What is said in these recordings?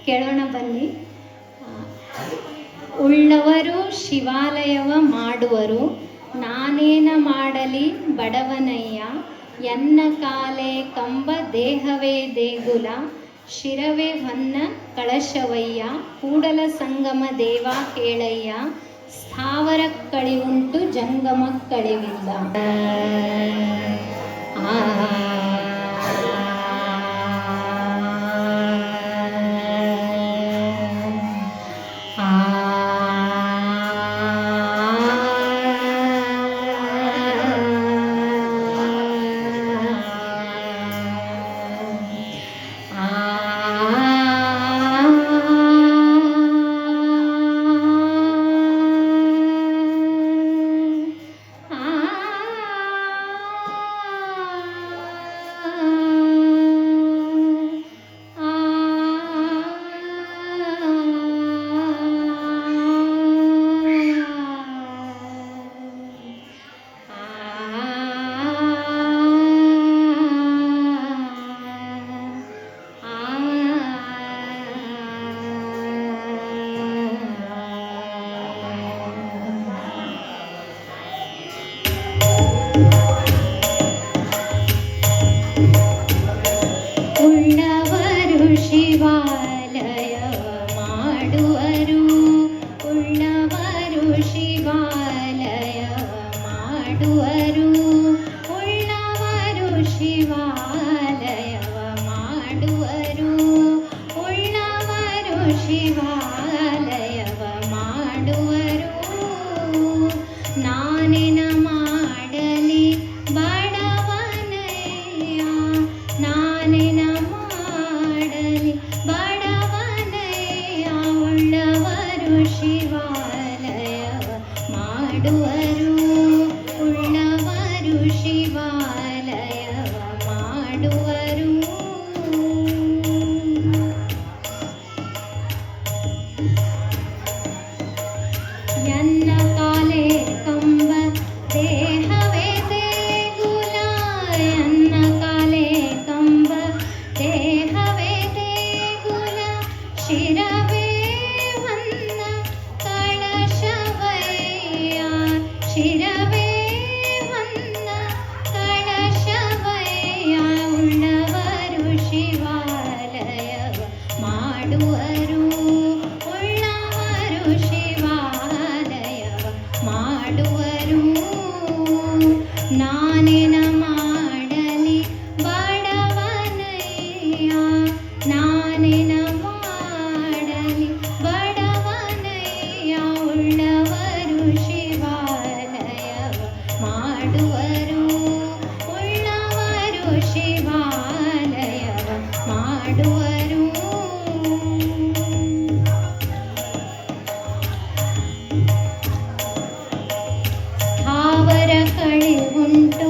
ಕೇಳೋಣ ಬನ್ನಿ. ಉಳ್ಳವರು ಶಿವಾಲಯವ ಮಾಡುವರು, ನಾನೇನ ಮಾಡಲಿ ಬಡವನಯ್ಯ. ಎನ್ನ ಕಾಲೇ ಕಂಬ ದೇಹವೇ ದೇಗುಲ, ಶಿರವೇ ಹೊನ್ನ ಕಳಶವಯ್ಯ. ಕೂಡಲ ಸಂಗಮ ದೇವ ಕೇಳಯ್ಯ, ಸ್ಥಾವರಕ್ಕಳಿವುಂಟು ಜಂಗಮಕ್ಕಳಿವಿಲ್ಲ. ಉಳ್ಳವರು ಶಿವಾಲಯವ ಮಾಡುವರು, ಉಳ್ಳವರು ಶಿವಾಲಯವ ಮಾಡುವರು, ಉಳ್ಳವರು ಶಿವಾಲಯವ ಮಾಡುವರು, ಉಳ್ಳವರು ಶಿವಾಲಯವ ಮಾಡುವರು. ನಾನೇನ ಮಾಡಲಿ ಬಡವನಯ್ಯ, ನಾನೇನ ಮಾಡಲಿ ಬಡವನಯ್ಯ. ಉಳ್ಳವರು ಶಿವಾಲಯವ ಮಾಡುವರು, ಉಳ್ಳವರು ಶಿವಾಲಯವ ಮಾಡುವರು. ಎನ್ನ ಕಾಲೇ ಕಂಬ ದೇಹವೇ ದೇಗುಲ, ಎನ್ನ ಕಾಲೇ ಕಂಬ ದೇಹವೇ ದೇಗುಲ, ಶಿರವೇ ಹೊನ್ನ ಕಳಶವಯ್ಯ, ಶಿರವೇ ಹೊನ್ನ ಕಳಶವಯ್ಯ. ಉಳ್ಳವರು ಶಿವಾಲಯವ ಮಾಡುವರು, ಉಳ್ಳವರು ಶಿವಾಲಯವ ಮಾಡುವರು. ನಾನೇನ ಮಾಡಲಿ ಬಡವನಯ್ಯ, ನಾನೇನ ಮಾಡಲಿ ಬಡವನಯ್ಯ. ಉಳ್ಳವರು ಶಿವಾಲಯವ ಮಾಡುವರು, ಉಳ್ಳವರು ಶಿವಾಲಯವ ಮಾಡುವರು. ಸ್ಥಾವರ ಕಳಿವುಂಟು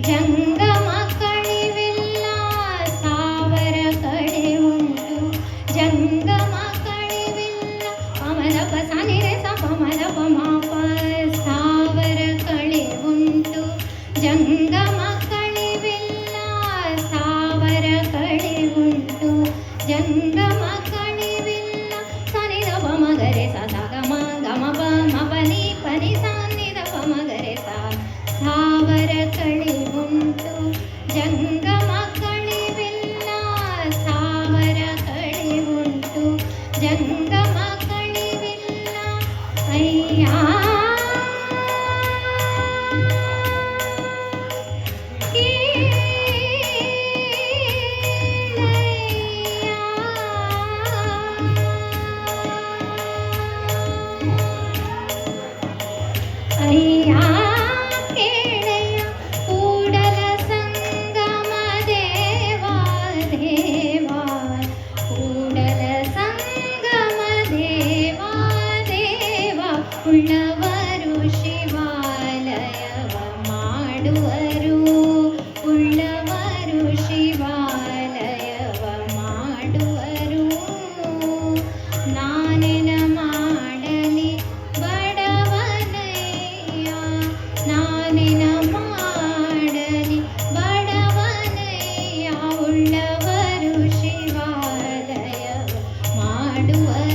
ಜಂಗಮ ಕಳಿವಿಲ್ಲ, ಸ್ಥಾವರ ಕಳಿವುಂಟು ಜಂಗಮ ಕಳಿವಿಲ್ಲ. ಪಮರಪ ಸನಿರೆ ಸ ಪಮರಪ ಮಾಪ. ಸ್ಥಾವರ ಕಳಿವುಂಟು ಜಂಗಮ ಕಳಿವಿಲ್ಲ, ಸ್ಥಾವರ ಕಳಿವುಂಟು ಜಂಗಮ ಕಳಿವಿಲ್ಲ. ಸನಿದ ಪಮಗರೆ ಸ ಗಮ ಗಮ ಪ ಮಪನಿ ಪನಿ ಸನ್ನಿದ ಪಮಗರೆ ಸ. ಸ್ಥಾವರ ಕಳಿವುಂಟು ಜಂಗಮ ಕಳಿವಿಲ್ಲ, ಸ್ಥಾವರ ಕಳಿವುಂಟು ಜಂಗಮ ಕಳಿವಿಲ್ಲ. ಅಯ್ಯ ಅಯ್ಯ ಕೇಳಯ್ಯ, ಕೂಡಲ ಸಂಗಮ ದೇವ ದೇವ, ಕೂಡಲ ಸಂಗಮ ದೇವ ದೇವ. ಉಳ್ಳವ ಮಾಡುವರು